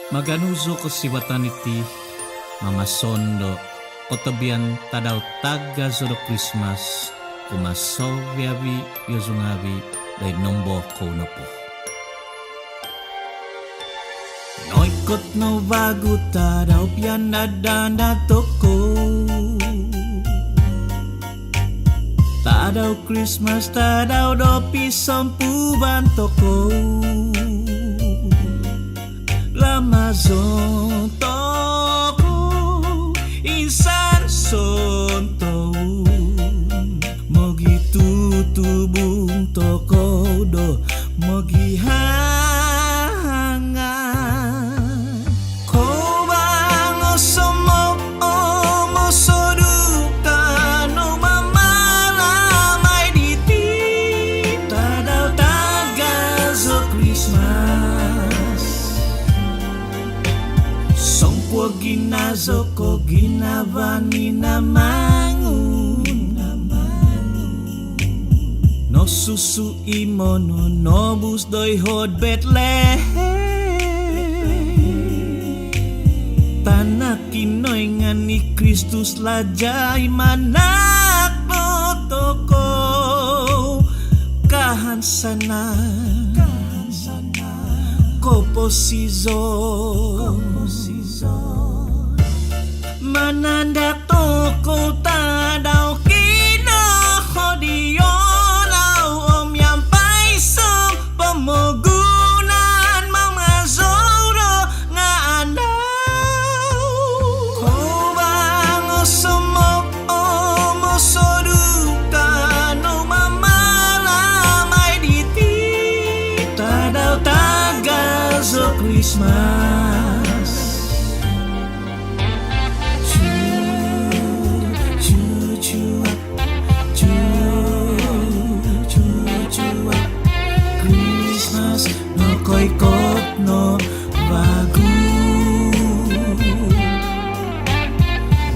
Maganuzo ko si wataniti mamasondo kotabian tadaw taga zodo Christmas kumasoviavi yozungavi day nombo ko na po. Noikot no bago tadaw pian nadana toko tadaw Christmas tadaw dopi sampuban toko Lamazon toko insan sonto mogi tutubung toko do mogi hangan ko bang osomok omo soduka no mamalamay diti tadaw taga zo Christmas songpo ginazo ko ginavani na mangun no susu imono nobus doy hod Bethlehem tanah kinoy nga ni Kristus lajay manak no toko kahansana koposizo mananda toko tadaw kinahodyon om yang paisong pemogunan mga zoro nga anaw ko bang osomok omosoduka no mamalamay diti tadaw taga zo Christmas koikot no bagu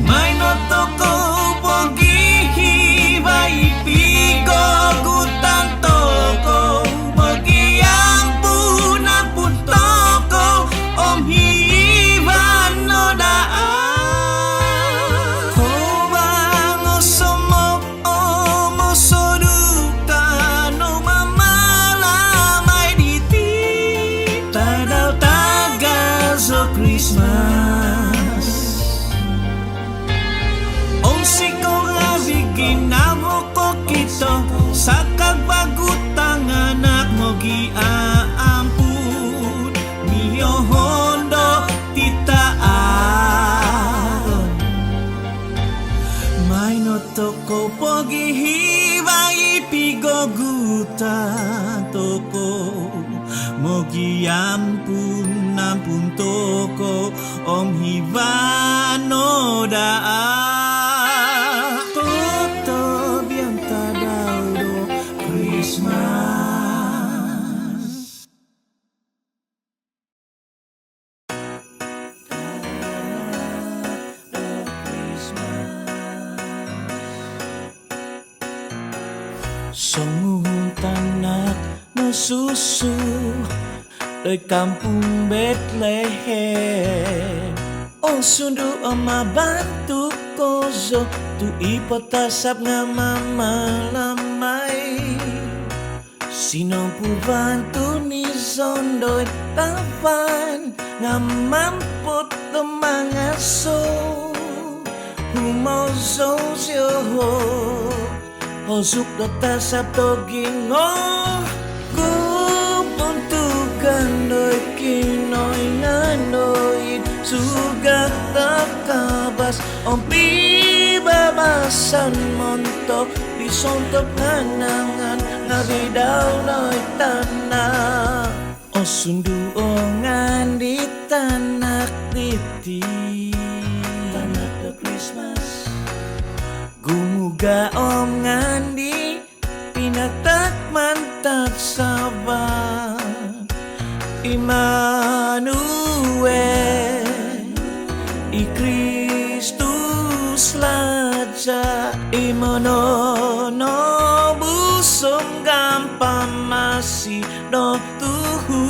may no toko pogi hibay pigo gutang toko magiang puna pun toko om hiban no daan ko bang osomok omosoduka no mamalamay diti tadaw taga zo Christmas Ong siko nga ginamo ko kito sa kagbagutang anak mo giaampun miyo hondo titaan may noto ko pogihibay pigogutan toko mogi ampun ampun toko om hibano daa toto biang tadaw do Christmas Songuhong tanak no susu dari kampung Bethlehem O sundu ama bantu kozo tu ipotasap nga mamalamay Sinong pu bantu ni zondoy tapan nga mampot the mga so humozo siyo Hosuk do tasap to gingo Gandoy kinoy nganoy sugat takabas om pibabasan monto disontop nganangan ngabidaw noy tanah o sundu o ngandi tanak titi tanak do Christmas gumuga om ngandi pinatak mantat sabar Immanuel, I Kristus laja, imonono busong gampang masih do tuhuno.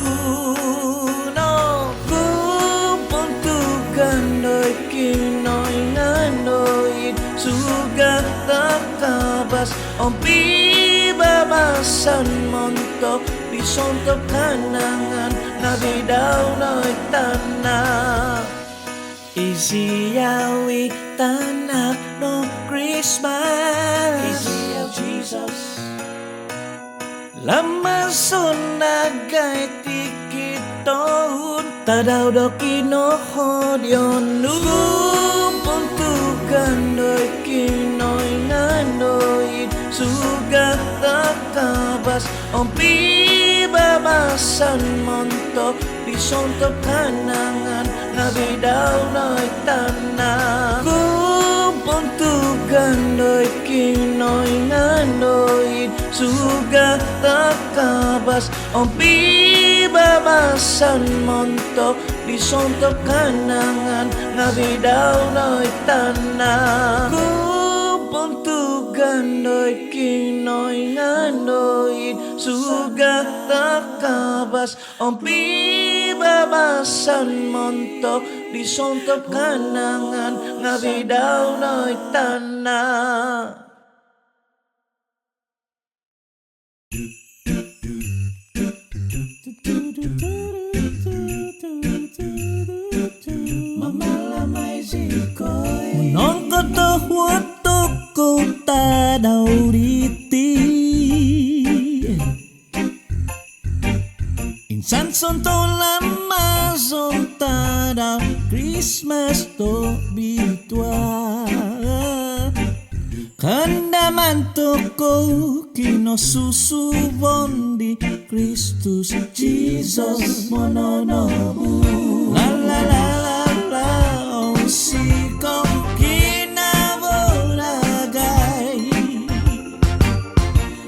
Ompi babasan montok disontok kanangan nabi daw no'y tanah Isiyawi tanak no Christmas Isiyaw Jesus Lamason nagay tikitohon Tadaw do kinohod yon Puntukan do'y kinoy nganoy Sugat takabas Ompi babasan montok Disontok kanangan Nabi daw no'y tanah Puntukan do'y kinoy nganoy Sugat takabas Ompi babasan montok Disontok kanangan Nabi daw no'y tanah Puntukan do'y kinoy nganoy Sugat takabas Ompi babasan montok Disontok kanangan Nabi daw no'y tanah Nong katahuat toko tadaw riti Insan son to lama son tadaw Christmas to bitwa Kandaman toko kinosusubon di Kristus Jesus mononobu La la la la la oh siko kinabolagay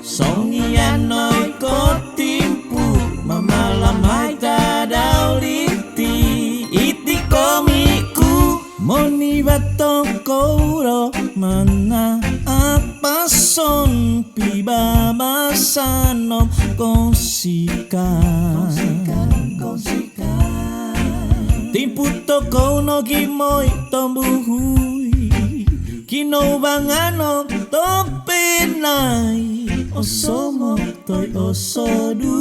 Songian noy ko timpu mamalamay tadaw liti iti komiku moni batong koro mana apason pibabasanom konsikan Timputo ko no gimoy tombuhui Kinobangano topinay Osomo toy osodu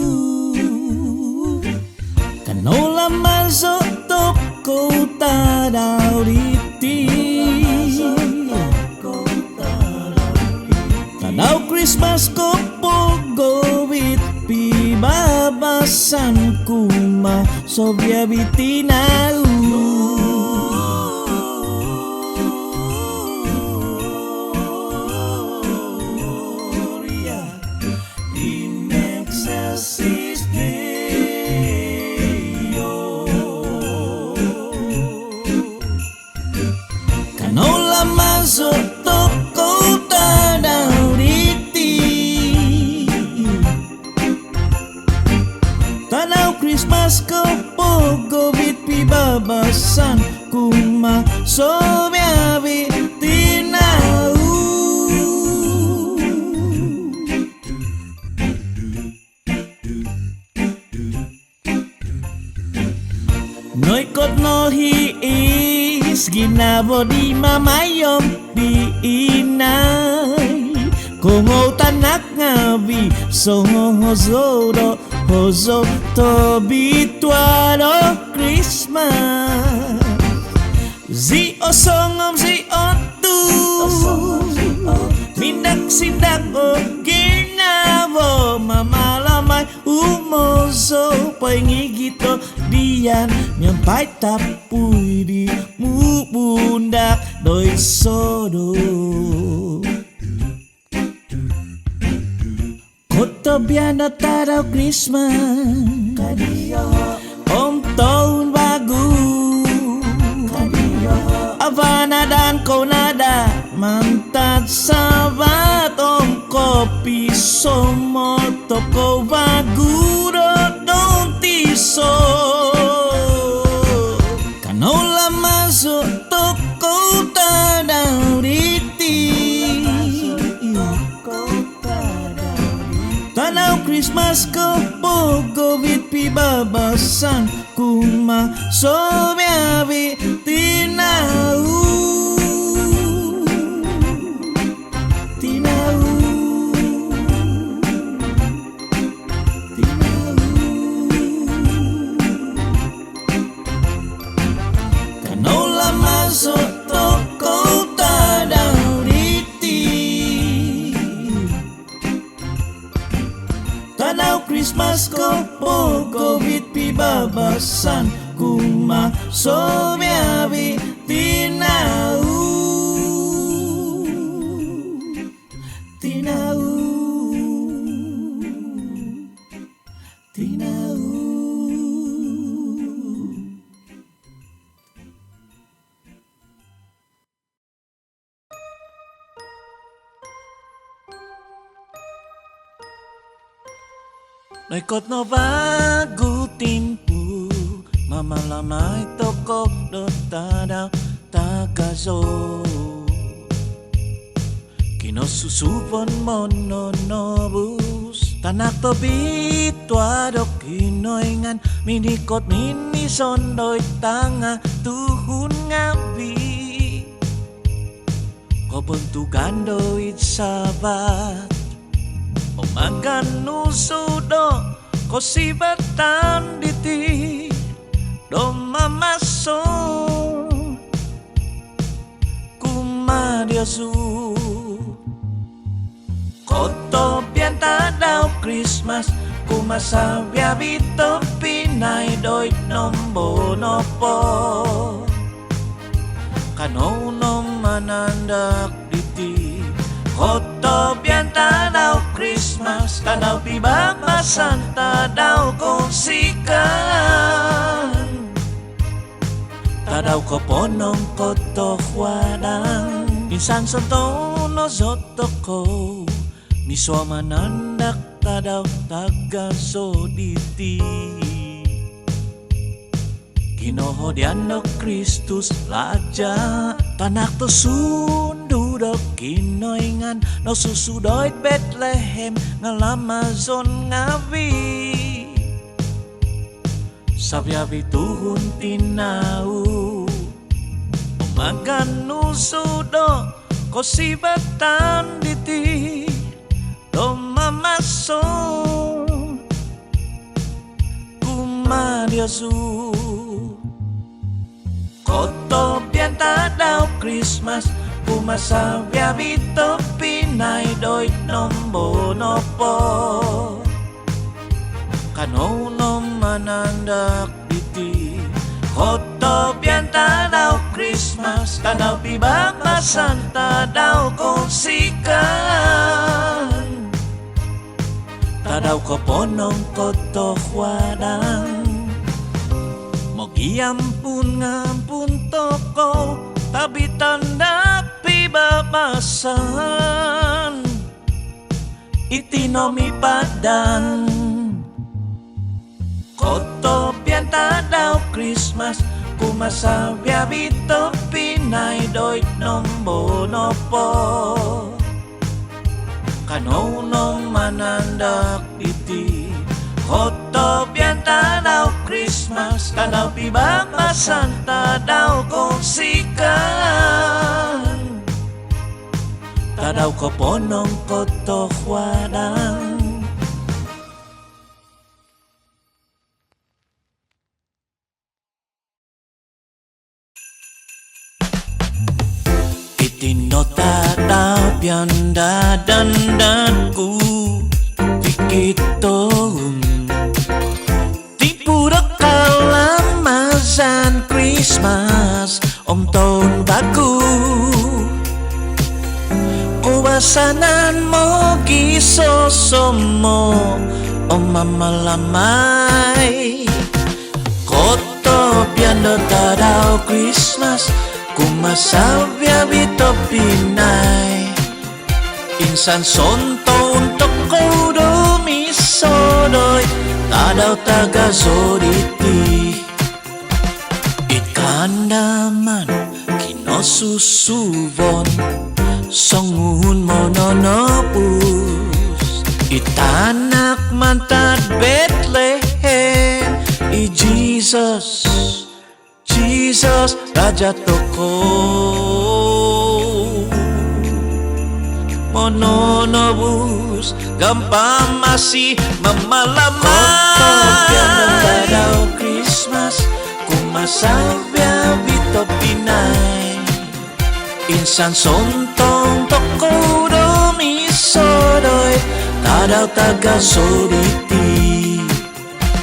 Kanola manso toko tadaw riti Tadaw Christmas ko pogo with pibabasan kuma Sobya bitinau In excelsis Deo Kanola manso toko tadaw riti Tanaw Christmas ko pogo bit pibabasan kuma sobya bitinau Noy kot no hiis ginabo di mamayom di inay Kongo tanak ngabi songo hozoro hozo to bitwaro Christmas Zi o songom zi o tu Mindak sindak o ginabo mamalamay umoso pangigito diyan nyampai tapuy di mubundak doy sodo Koto biano tadaw Christmas Kadiyo Om tahun bagu Kadiyo Avana dan Konada Mantat sabat Om kopi somo toko bagu Dodong tiso Kanola masuk toko tadaw riti Tanaw Christmas ko pogo bit pibabasan kuma sobya bitinau Tinau wit pibabasan kuma sobiabi tinau tinau tinau. Naikot no bago timpu mamalamay toko do tadaw tagazo kinosusupon mo nonobus tanak to bitwado kinoingan minikot minisondoy tanga tuhun ngabi kopuntugan doit sabat Maganusudo ko sibatan diti do mamaso kumadyasu koto pianta daw Christmas kumasabya bito pinay doit nombo nopo kanono manandak diti koto pianta daw Christmas kanaw pibabasan tadaw kong sikan tadaw ko ponong koto hwadang insan sa tono zoto ko miswa manandak tadaw tagaso diti Kinohodian no Kristus laja tanak to sundudok kinoingan no susudoit Bethlehem ngalamazon ngawi sabyabi tuhun tinau umagan nusudo ko sibatan diti do mamason kumadyasu koto pianta daw Christmas kumasabya bito pinay doit nombo nopo kanono manandak diti koto pianta daw Christmas kanaw pibabasan tadaw kong sikan tadaw ko ponong koto hwadang Mogiampun ngampun toko tapi tanda pibabasan itinomi padan koto pianta daw Christmas kumasabya bito pinay doit nombo nopo kanono manandak diti koto pianta daw Christmas kanaw pibabasan tadaw kong sikan tadaw ko ponong koto hwadang itino tadaw pianda dandanku tikitong Kalamazan Christmas om tahun baku kuwasanan mo gisosomo om mamalamay koto piando tadaw Christmas kumasabya bito pinay insan sonto untuk kodo misodoy tadaw tagazoditi ikandaman kinosusubon songun mononopus itanak mantad Bethlehem i Jesus Jesus Raja Toko mononobus gampang masih memalamai tadaw Christmas kumasabya bito pinay insan sontong toko domisodoy tadaw tagazoditi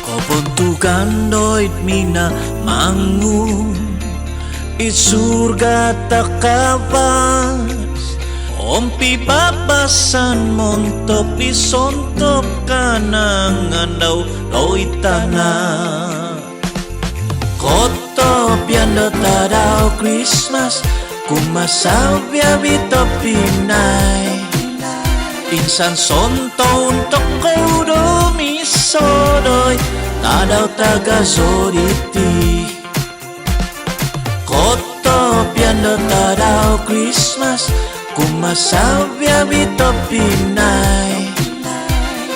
kopuntu Kandoit mina mangu I surga takabas Ompi babasan montop isontop kanangan daw doy tanah Koto piando tadao Christmas Kumasabya bito pinay Insan sonto untuk kau domisodoy Tadaw taga zoriti Koto piando tadaw Christmas Kumasabya bito pinay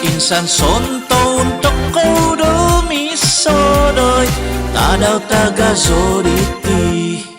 Insan sonto untuk kau domisodoy Tadaw taga zoriti